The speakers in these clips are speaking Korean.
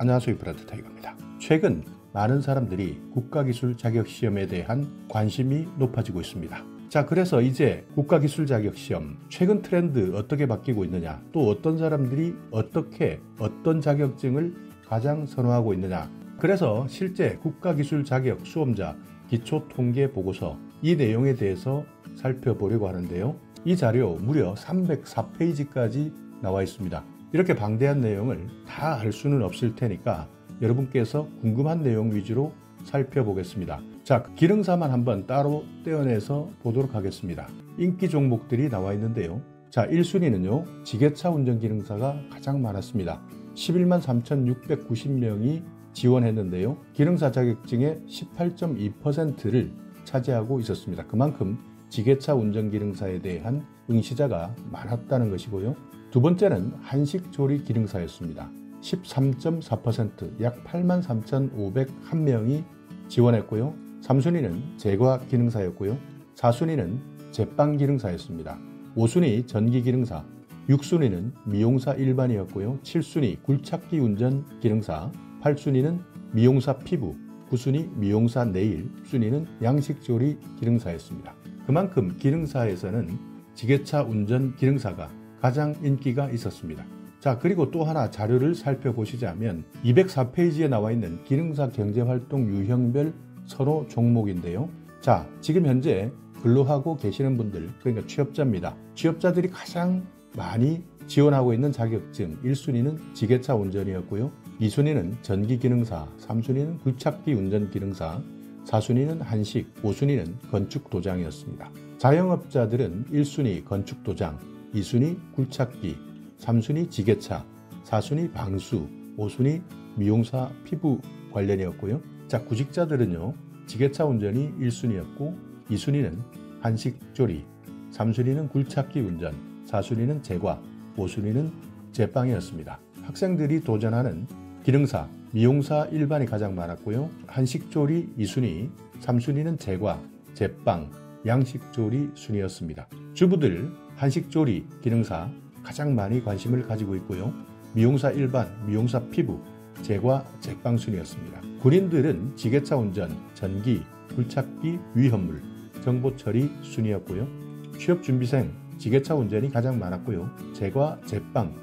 안녕하세요. 브라더 타이거입니다. 최근 많은 사람들이 국가기술 자격시험에 대한 관심이 높아지고 있습니다. 자, 그래서 이제 국가기술 자격시험 최근 트렌드 어떻게 바뀌고 있느냐, 또 어떤 사람들이 어떻게 어떤 자격증을 가장 선호하고 있느냐, 그래서 실제 국가기술 자격 수험자 기초통계 보고서 이 내용에 대해서 살펴보려고 하는데요. 이 자료 무려 304페이지까지 나와 있습니다. 이렇게 방대한 내용을 다 알 수는 없을 테니까 여러분께서 궁금한 내용 위주로 살펴보겠습니다. 자, 기능사만 한번 따로 떼어내서 보도록 하겠습니다. 인기 종목들이 나와 있는데요. 자, 1순위는요, 지게차 운전기능사가 가장 많았습니다. 11만 3,690명이 지원했는데요. 기능사 자격증의 18.2%를 차지하고 있었습니다. 그만큼 지게차 운전기능사에 대한 응시자가 많았다는 것이고요. 두 번째는 한식조리 기능사였습니다. 13.4%, 약 8만 3,501명이 지원했고요. 3순위는 제과 기능사였고요. 4순위는 제빵 기능사였습니다. 5순위 전기 기능사, 6순위는 미용사 일반이었고요. 7순위 굴착기 운전 기능사, 8순위는 미용사 피부, 9순위 미용사 네일, 10순위는 양식조리 기능사였습니다. 그만큼 기능사에서는 지게차 운전 기능사가 가장 인기가 있었습니다. 자, 그리고 또 하나 자료를 살펴보시자면 204페이지에 나와 있는 기능사 경제활동 유형별 선호 종목인데요. 자, 지금 현재 근로하고 계시는 분들, 그러니까 취업자입니다. 취업자들이 가장 많이 지원하고 있는 자격증 1순위는 지게차 운전이었고요. 2순위는 전기기능사, 3순위는 굴착기 운전기능사, 4순위는 한식, 5순위는 건축도장이었습니다. 자영업자들은 1순위 건축도장, 2순위 굴착기, 3순위 지게차, 4순위 방수, 5순위 미용사 피부 관련이었고요. 자, 구직자들은요, 지게차 운전이 1순위였고 2순위는 한식조리, 3순위는 굴착기 운전, 4순위는 제과, 5순위는 제빵이었습니다. 학생들이 도전하는 기능사, 미용사 일반이 가장 많았고요. 한식조리 2순위, 3순위는 제과, 제빵, 양식조리 순이었습니다. 주부들 한식조리 기능사 가장 많이 관심을 가지고 있고요. 미용사 일반, 미용사 피부, 제과, 제빵 순이었습니다. 군인들은 지게차 운전, 전기, 굴착기, 위험물, 정보처리 순이었고요. 취업준비생, 지게차 운전이 가장 많았고요. 제과, 제빵,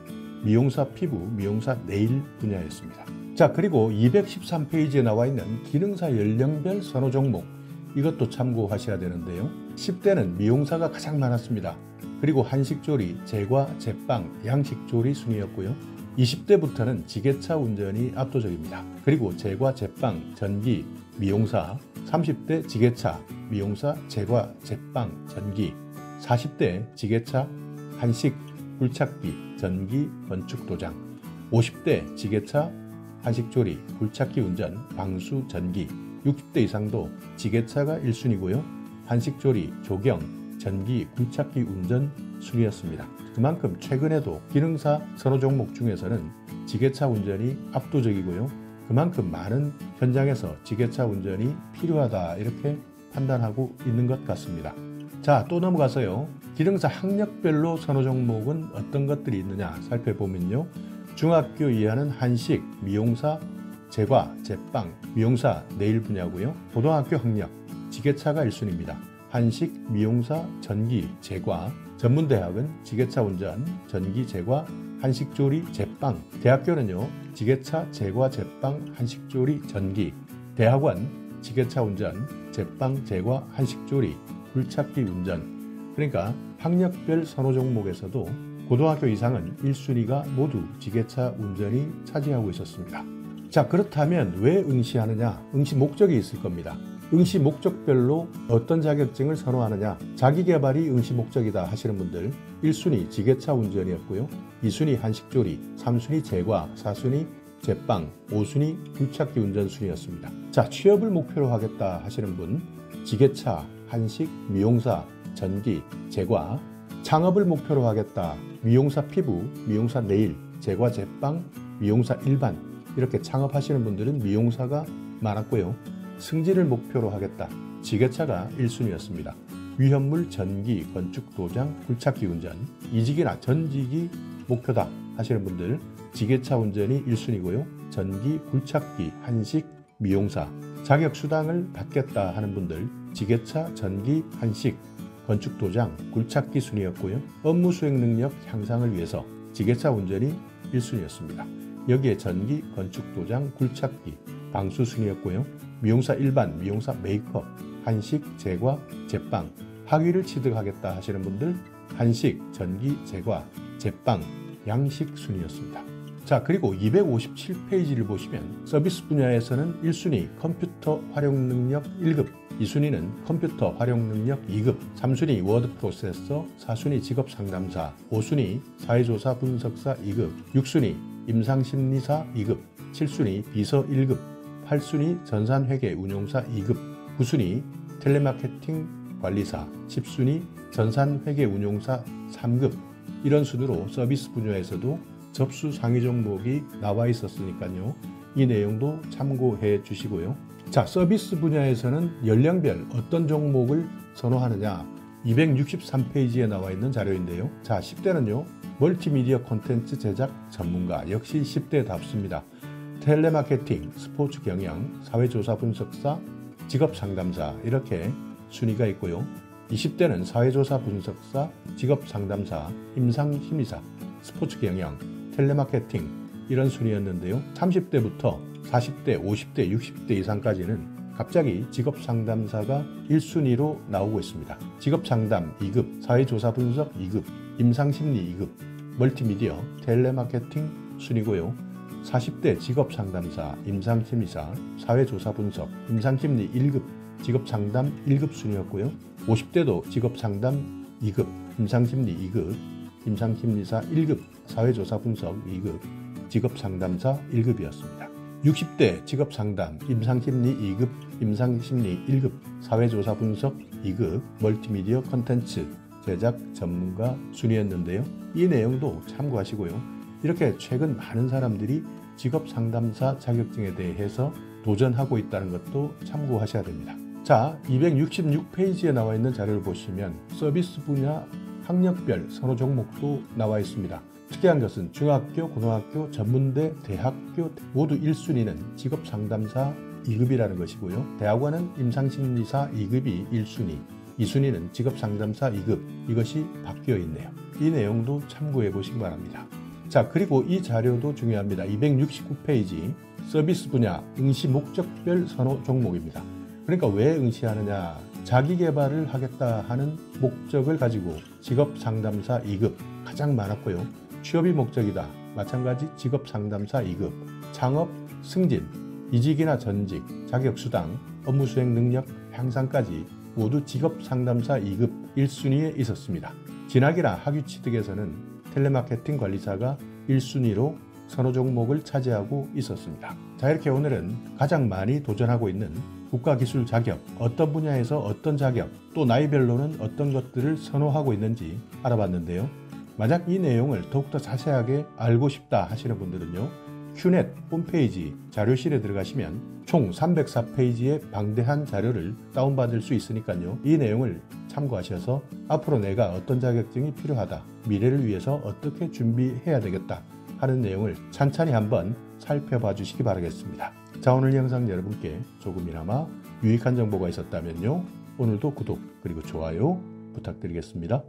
미용사 피부, 미용사 네일 분야였습니다. 자, 그리고 213페이지에 나와 있는 기능사 연령별 선호 종목, 이것도 참고하셔야 되는데요. 10대는 미용사가 가장 많았습니다. 그리고 한식조리, 제과, 제빵, 양식조리 순이었고요. 20대부터는 지게차 운전이 압도적입니다. 그리고 제과, 제빵, 전기, 미용사, 30대 지게차, 미용사, 제과, 제빵, 전기, 40대 지게차, 한식, 굴착기, 전기, 건축도장, 50대 지게차, 한식조리, 굴착기 운전, 방수, 전기, 60대 이상도 지게차가 1순위고요. 한식조리, 조경, 전기, 굴착기 운전 순이었습니다. 그만큼 최근에도 기능사 선호 종목 중에서는 지게차 운전이 압도적이고요. 그만큼 많은 현장에서 지게차 운전이 필요하다, 이렇게 판단하고 있는 것 같습니다. 자, 또 넘어가서요. 기능사 학력별로 선호 종목은 어떤 것들이 있느냐 살펴보면요. 중학교 이하는 한식, 미용사, 제과, 제빵, 미용사, 네일 분야고요. 고등학교 학력, 지게차가 1순위입니다. 한식, 미용사, 전기, 제과. 전문대학은 지게차 운전, 전기, 제과, 한식조리, 제빵. 대학교는요, 지게차, 제과, 제빵, 한식조리, 전기. 대학원, 지게차 운전, 제빵, 제과, 한식조리, 굴착기 운전. 그러니까 학력별 선호 종목에서도 고등학교 이상은 1순위가 모두 지게차 운전이 차지하고 있었습니다. 자, 그렇다면 왜 응시하느냐? 응시 목적이 있을 겁니다. 응시 목적별로 어떤 자격증을 선호하느냐? 자기개발이 응시 목적이다 하시는 분들 1순위 지게차 운전이었고요. 2순위 한식조리, 3순위 제과, 4순위 제빵, 5순위 굴착기 운전 순이었습니다. 자, 취업을 목표로 하겠다 하시는 분 지게차, 한식, 미용사, 전기, 제과. 창업을 목표로 하겠다. 미용사 피부, 미용사 네일, 제과, 제빵, 미용사 일반. 이렇게 창업하시는 분들은 미용사가 많았고요. 승진을 목표로 하겠다. 지게차가 1순위였습니다. 위험물, 전기, 건축, 도장, 굴착기 운전, 이직이나 전직이 목표다 하시는 분들 지게차 운전이 1순위고요. 전기, 굴착기, 한식, 미용사, 자격수당을 받겠다 하는 분들 지게차, 전기, 한식, 건축도장, 굴착기 순이었고요. 업무 수행 능력 향상을 위해서 지게차 운전이 1순위였습니다. 여기에 전기, 건축도장, 굴착기, 방수 순이었고요. 미용사 일반, 미용사 메이크업, 한식, 제과, 제빵, 학위를 취득하겠다 하시는 분들 한식, 전기, 제과, 제빵, 양식 순이었습니다. 자, 그리고 257페이지를 보시면 서비스 분야에서는 1순위 컴퓨터 활용 능력 1급, 2순위는 컴퓨터 활용 능력 2급, 3순위 워드 프로세서, 4순위 직업 상담사, 5순위 사회조사 분석사 2급, 6순위 임상심리사 2급, 7순위 비서 1급, 8순위 전산회계 운용사 2급, 9순위 텔레마케팅 관리사, 10순위 전산회계 운용사 3급, 이런 순으로 서비스 분야에서도 접수 상위 종목이 나와 있었으니까요. 이 내용도 참고해 주시고요. 자, 서비스 분야에서는 연령별 어떤 종목을 선호하느냐 263페이지에 나와 있는 자료인데요. 자, 10대는요. 멀티미디어 콘텐츠 제작 전문가, 역시 10대답습니다. 텔레마케팅, 스포츠 경영, 사회조사 분석사, 직업 상담사, 이렇게 순위가 있고요. 20대는 사회조사 분석사, 직업 상담사, 임상심리사, 스포츠 경영, 텔레마케팅, 이런 순위였는데요. 30대부터 40대, 50대, 60대 이상까지는 갑자기 직업 상담사가 1순위로 나오고 있습니다. 직업 상담 2급, 사회조사 분석 2급, 임상심리 2급, 멀티미디어, 텔레마케팅 순위고요. 40대 직업 상담사, 임상심리사, 사회조사 분석, 임상심리 1급, 직업 상담 1급 순위였고요. 50대도 직업 상담 2급, 임상심리 2급, 임상심리사 1급, 사회조사 분석 2급, 직업상담사 1급이었습니다. 60대 직업상담, 임상심리 2급, 임상심리 1급, 사회조사 분석 2급, 멀티미디어 콘텐츠 제작 전문가 순위였는데요. 이 내용도 참고하시고요. 이렇게 최근 많은 사람들이 직업상담사 자격증에 대해서 도전하고 있다는 것도 참고하셔야 됩니다. 자, 266페이지에 나와 있는 자료를 보시면 서비스 분야 학력별 선호 종목도 나와 있습니다. 특이한 것은 중학교, 고등학교, 전문대, 대학교 모두 1순위는 직업상담사 2급이라는 것이고요. 대학원은 임상심리사 2급이 1순위, 2순위는 직업상담사 2급, 이것이 바뀌어 있네요. 이 내용도 참고해 보시기 바랍니다. 자, 그리고 이 자료도 중요합니다. 269페이지 서비스 분야 응시 목적별 선호 종목입니다. 그러니까 왜 응시하느냐, 자기 개발을 하겠다 하는 목적을 가지고 직업 상담사 2급 가장 많았고요. 취업이 목적이다, 마찬가지 직업 상담사 2급, 창업, 승진, 이직이나 전직, 자격수당, 업무 수행 능력 향상까지 모두 직업 상담사 2급 1순위에 있었습니다. 진학이나 학위 취득에서는 텔레마케팅 관리사가 1순위로 선호 종목을 차지하고 있었습니다. 자, 이렇게 오늘은 가장 많이 도전하고 있는 국가기술 자격, 어떤 분야에서 어떤 자격, 또 나이별로는 어떤 것들을 선호하고 있는지 알아봤는데요. 만약 이 내용을 더욱더 자세하게 알고 싶다 하시는 분들은요, 큐넷 홈페이지 자료실에 들어가시면 총 304페이지의 방대한 자료를 다운받을 수 있으니까요. 이 내용을 참고하셔서 앞으로 내가 어떤 자격증이 필요하다, 미래를 위해서 어떻게 준비해야 되겠다 하는 내용을 찬찬히 한번 살펴봐 주시기 바라겠습니다. 자, 오늘 영상 여러분께 조금이나마 유익한 정보가 있었다면요, 오늘도 구독 그리고 좋아요 부탁드리겠습니다.